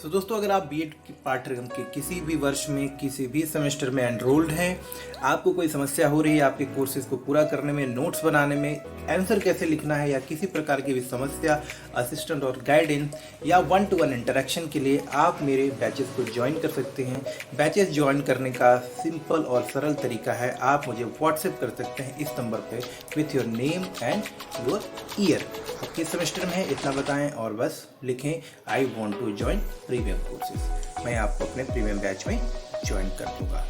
तो दोस्तों, अगर आप बीएड के पाठ्यक्रम के किसी भी वर्ष में किसी भी सेमेस्टर में एनरोल्ड हैं, आपको कोई समस्या हो रही है आपके कोर्सेज को पूरा करने में, नोट्स बनाने में, आंसर कैसे लिखना है या किसी प्रकार की भी समस्या, असिस्टेंट और गाइडेंस या 1-to-1 इंटरेक्शन के लिए आप मेरे बैचेस को ज्वाइन कर सकते हैं। बैचेस ज्वाइन करने का सिंपल और सरल तरीका है, आप मुझे व्हाट्सएप कर सकते हैं इस नंबर पे with your name and your year. आप किस सेमेस्टर में है इतना बताएं और बस लिखें I want to join premium courses. मैं आपको अपने प्रीमियम बैच में ज्वाइन कर दूंगा।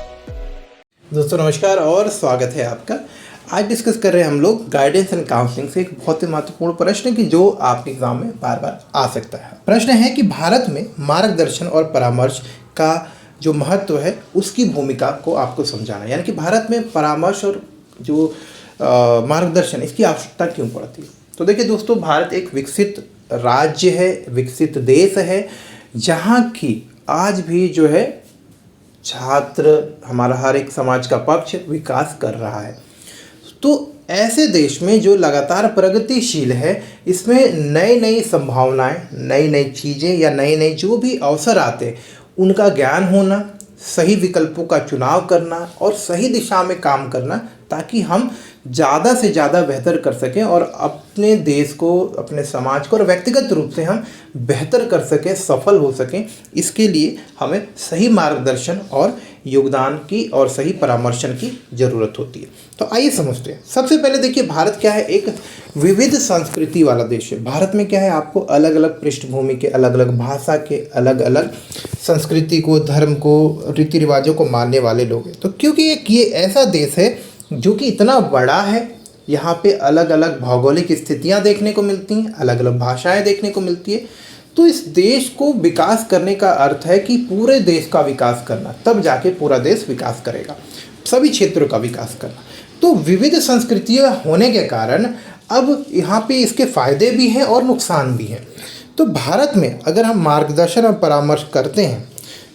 दोस्तों नमस्कार और स्वागत है आपका। आज डिस्कस कर रहे हैं हम लोग गाइडेंस एंड काउंसलिंग से एक बहुत ही महत्वपूर्ण प्रश्न की जो आपके एग्जाम में बार बार आ सकता है। प्रश्न है कि भारत में मार्गदर्शन और परामर्श का जो महत्व है उसकी भूमिका को आपको समझाना, यानी कि भारत में परामर्श और जो मार्गदर्शन इसकी आवश्यकता क्यों पड़ती है। तो देखिए दोस्तों, भारत एक विकसित राज्य है, विकसित देश है, जहाँ की आज भी जो है छात्र, हमारा हर एक समाज का पक्ष विकास कर रहा है। तो ऐसे देश में जो लगातार प्रगतिशील है, इसमें नई नई संभावनाएं, नई नई चीज़ें या नई नई जो भी अवसर आते हैं उनका ज्ञान होना, सही विकल्पों का चुनाव करना और सही दिशा में काम करना, ताकि हम ज़्यादा से ज़्यादा बेहतर कर सकें और अपने देश को, अपने समाज को और व्यक्तिगत रूप से हम बेहतर कर सकें, सफल हो सकें। इसके लिए हमें सही मार्गदर्शन और योगदान की और सही परामर्शन की ज़रूरत होती है। तो आइए समझते हैं। सबसे पहले देखिए, भारत क्या है, एक विविध संस्कृति वाला देश है। भारत में क्या है, आपको अलग अलग पृष्ठभूमि के, अलग अलग भाषा के, अलग अलग संस्कृति को, धर्म को, रीति रिवाजों को मानने वाले लोग हैं। तो क्योंकि एक ये ऐसा देश है जो कि इतना बड़ा है, यहाँ पे अलग अलग भौगोलिक स्थितियाँ देखने को मिलती हैं, अलग अलग भाषाएं देखने को मिलती है। तो इस देश को विकास करने का अर्थ है कि पूरे देश का विकास करना, तब जाके पूरा देश विकास करेगा, सभी क्षेत्रों का विकास करना। तो विविध संस्कृतियाँ होने के कारण अब यहाँ पे इसके फायदे भी हैं और नुकसान भी हैं। तो भारत में अगर हम मार्गदर्शन और परामर्श करते हैं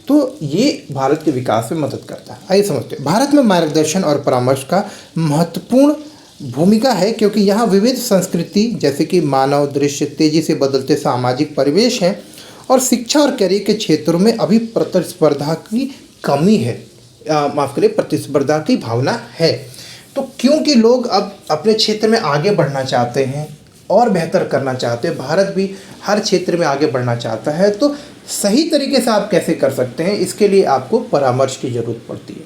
तो ये भारत के विकास में मदद करता है। आइए समझते हैं। भारत में मार्गदर्शन और परामर्श का महत्वपूर्ण भूमिका है, क्योंकि यहाँ विविध संस्कृति जैसे कि मानव दृश्य, तेजी से बदलते सामाजिक परिवेश हैं और शिक्षा और करियर के क्षेत्रों में अभी प्रतिस्पर्धा की कमी है, माफ़ करिए, प्रतिस्पर्धा की भावना है। तो क्योंकि लोग अब अपने क्षेत्र में आगे बढ़ना चाहते हैं और बेहतर करना चाहते हैं, भारत भी हर क्षेत्र में आगे बढ़ना चाहता है, तो सही तरीके से आप कैसे कर सकते हैं, इसके लिए आपको परामर्श की ज़रूरत पड़ती है।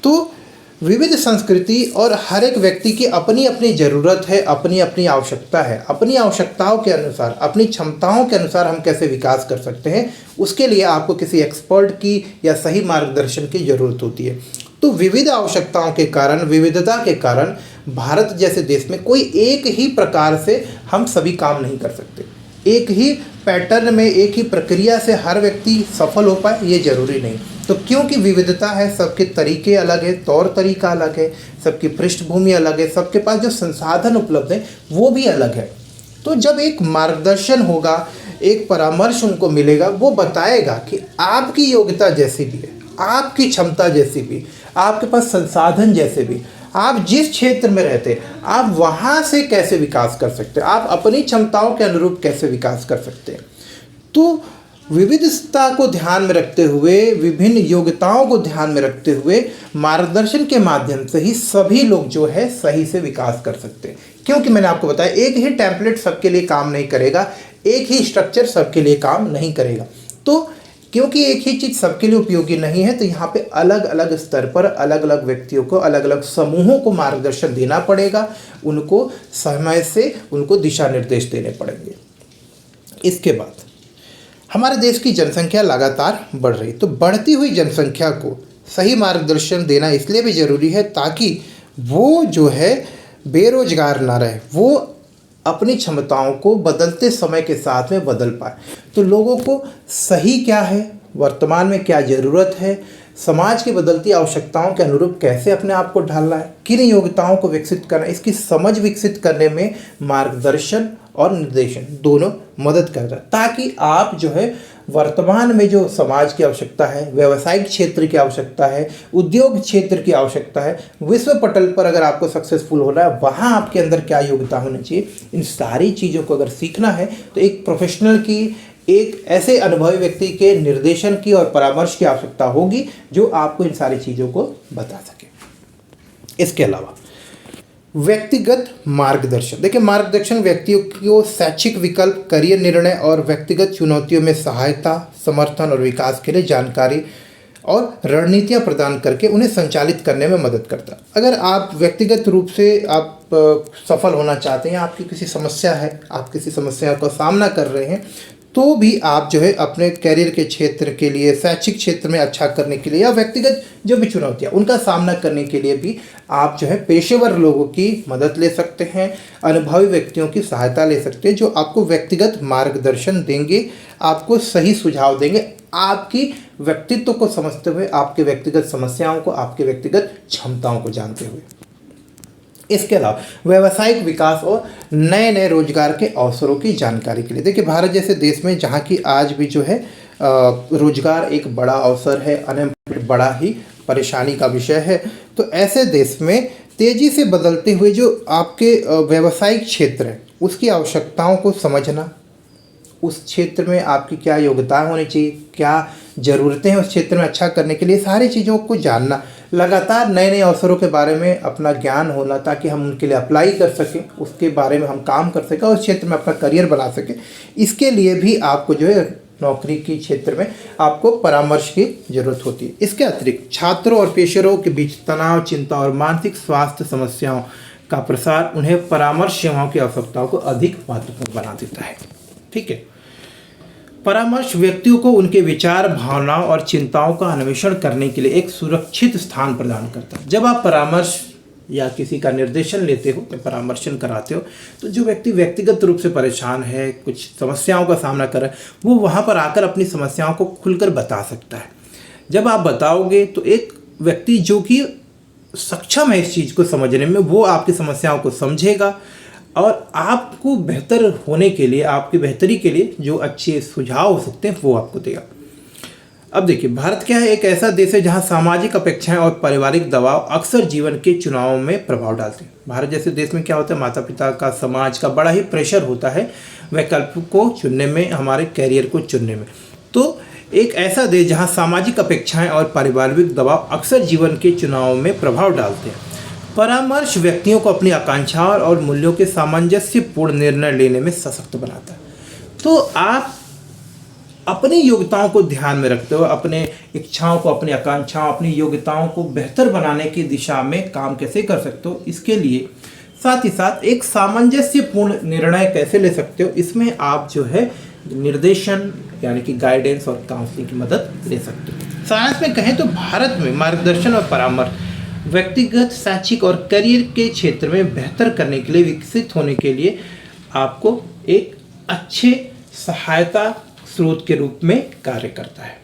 तो विविध संस्कृति और हर एक व्यक्ति की अपनी अपनी ज़रूरत है, अपनी अपनी आवश्यकता है। अपनी आवश्यकताओं के अनुसार, अपनी क्षमताओं के अनुसार हम कैसे विकास कर सकते हैं, उसके लिए आपको किसी एक्सपर्ट की या सही मार्गदर्शन की ज़रूरत होती है। तो विविध आवश्यकताओं के कारण, विविधता के कारण भारत जैसे देश में कोई एक ही प्रकार से हम सभी काम नहीं कर सकते। एक ही पैटर्न में, एक ही प्रक्रिया से हर व्यक्ति सफल हो पाए, ये ज़रूरी नहीं। तो क्योंकि विविधता है, सबके तरीके अलग है, तौर तरीका अलग है, सबकी पृष्ठभूमि अलग है, सबके पास जो संसाधन उपलब्ध है वो भी अलग है। तो जब एक मार्गदर्शन होगा, एक परामर्श उनको मिलेगा, वो बताएगा कि आपकी योग्यता जैसी भी है, आपकी क्षमता जैसी भी, आपके पास संसाधन जैसे भी, आप जिस क्षेत्र में रहते हैं आप वहाँ से कैसे विकास कर सकते हैं, आप अपनी क्षमताओं के अनुरूप कैसे विकास कर सकते हैं। तो विविधता को ध्यान में रखते हुए, विभिन्न योग्यताओं को ध्यान में रखते हुए मार्गदर्शन के माध्यम से ही सभी लोग जो है सही से विकास कर सकते हैं। क्योंकि मैंने आपको बताया, एक ही टेम्पलेट सबके लिए काम नहीं करेगा, एक ही स्ट्रक्चर सबके लिए काम नहीं करेगा। तो क्योंकि एक ही चीज़ सबके लिए उपयोगी नहीं है, तो यहाँ पे अलग अलग स्तर पर अलग अलग व्यक्तियों को, अलग अलग समूहों को मार्गदर्शन देना पड़ेगा, उनको समय से उनको दिशा निर्देश देने पड़ेंगे। इसके बाद हमारे देश की जनसंख्या लगातार बढ़ रही, तो बढ़ती हुई जनसंख्या को सही मार्गदर्शन देना इसलिए भी ज़रूरी है ताकि वो जो है बेरोजगार ना रहे, वो अपनी क्षमताओं को बदलते समय के साथ में बदल पाए। तो लोगों को सही क्या है, वर्तमान में क्या ज़रूरत है, समाज की बदलती आवश्यकताओं के अनुरूप कैसे अपने आप को ढालना है, किन योग्यताओं को विकसित करना है, इसकी समझ विकसित करने में मार्गदर्शन और निर्देशन दोनों मदद करता है, ताकि आप जो है वर्तमान में जो समाज की आवश्यकता है, व्यावसायिक क्षेत्र की आवश्यकता है, उद्योग क्षेत्र की आवश्यकता है, विश्व पटल पर अगर आपको सक्सेसफुल होना है, वहाँ आपके अंदर क्या योग्यता होनी चाहिए, इन सारी चीज़ों को अगर सीखना है तो एक प्रोफेशनल की, एक ऐसे अनुभवी व्यक्ति के निर्देशन की और परामर्श की आवश्यकता होगी जो आपको इन सारी चीज़ों को बता सके। इसके अलावा व्यक्तिगत मार्गदर्शन। देखिए, मार्गदर्शन व्यक्तियों को शैक्षिक विकल्प, करियर निर्णय और व्यक्तिगत चुनौतियों में सहायता, समर्थन और विकास के लिए जानकारी और रणनीतियां प्रदान करके उन्हें संचालित करने में मदद करता है। अगर आप व्यक्तिगत रूप से आप सफल होना चाहते हैं, आपकी किसी समस्या है, आप किसी समस्या का सामना कर रहे हैं, तो भी आप जो है अपने करियर के क्षेत्र के लिए, शैक्षिक क्षेत्र में अच्छा करने के लिए या व्यक्तिगत जो भी चुनौतियाँ उनका सामना करने के लिए भी आप जो है पेशेवर लोगों की मदद ले सकते हैं, अनुभवी व्यक्तियों की सहायता ले सकते हैं जो आपको व्यक्तिगत मार्गदर्शन देंगे, आपको सही सुझाव देंगे, आपकी व्यक्तित्व को समझते हुए, आपके व्यक्तिगत समस्याओं को, आपके व्यक्तिगत क्षमताओं को जानते हुए। इसके अलावा व्यावसायिक विकास और नए नए रोजगार के अवसरों की जानकारी के लिए। देखिए, भारत जैसे देश में जहाँ की आज भी जो है रोजगार एक बड़ा अवसर है, अनएम्प्लॉयमेंट बड़ा ही परेशानी का विषय है, तो ऐसे देश में तेज़ी से बदलते हुए जो आपके व्यावसायिक क्षेत्र है उसकी आवश्यकताओं को समझना, उस क्षेत्र में आपकी क्या योग्यता होनी चाहिए, क्या ज़रूरतें हैं उस क्षेत्र में अच्छा करने के लिए, सारी चीज़ों को जानना, लगातार नए नए अवसरों के बारे में अपना ज्ञान होना ताकि हम उनके लिए अप्लाई कर सकें, उसके बारे में हम काम कर सकें, उस क्षेत्र में अपना करियर बना सकें। इसके लिए भी आपको जो है नौकरी के क्षेत्र में आपको परामर्श की ज़रूरत होती है। इसके अतिरिक्त छात्रों और पेशेवरों के बीच तनाव, चिंता और मानसिक स्वास्थ्य समस्याओं का प्रसार उन्हें परामर्श सेवाओं की आवश्यकताओं को अधिक महत्वपूर्ण बना देता है। ठीक है, परामर्श व्यक्तियों को उनके विचार, भावनाओं और चिंताओं का अन्वेषण करने के लिए एक सुरक्षित स्थान प्रदान करता है। जब आप परामर्श या किसी का निर्देशन लेते हो या परामर्शन कराते हो, तो जो व्यक्ति व्यक्तिगत रूप से परेशान है, कुछ समस्याओं का सामना कर रहा है, वो वहाँ पर आकर अपनी समस्याओं को खुलकर बता सकता है। जब आप बताओगे तो एक व्यक्ति जो कि सक्षम है इस चीज़ को समझने में, वो आपकी समस्याओं को समझेगा और आपको बेहतर होने के लिए, आपकी बेहतरी के लिए जो अच्छे सुझाव हो सकते हैं वो आपको देगा। अब देखिए, भारत क्या है, एक ऐसा देश है जहां सामाजिक अपेक्षाएं और पारिवारिक दबाव अक्सर जीवन के चुनावों में प्रभाव डालते हैं। भारत जैसे देश में क्या होता है, माता पिता का, समाज का बड़ा ही प्रेशर होता है वैकल्प को चुनने में, हमारे कैरियर को चुनने में। तो एक ऐसा देश जहाँ सामाजिक अपेक्षाएँ और पारिवारिक दबाव अक्सर जीवन के चुनावों में प्रभाव डालते हैं। परामर्श व्यक्तियों को अपनी आकांक्षाओं और मूल्यों के सामंजस्यपूर्ण निर्णय लेने में सशक्त बनाता है। तो आप अपनी योग्यताओं को ध्यान में रखते हुए अपने इच्छाओं को, अपनी आकांक्षाओं, अपनी योग्यताओं को बेहतर बनाने की दिशा में काम कैसे कर सकते हो, इसके लिए साथ ही साथ एक सामंजस्यपूर्ण निर्णय कैसे ले सकते हो, इसमें आप जो है निर्देशन यानी कि गाइडेंस और काउंसलिंग की मदद ले सकते हो। सारांश में कहें तो भारत में मार्गदर्शन और परामर्श व्यक्तिगत, शैक्षिक और करियर के क्षेत्र में बेहतर करने के लिए, विकसित होने के लिए आपको एक अच्छे सहायता स्रोत के रूप में कार्य करता है।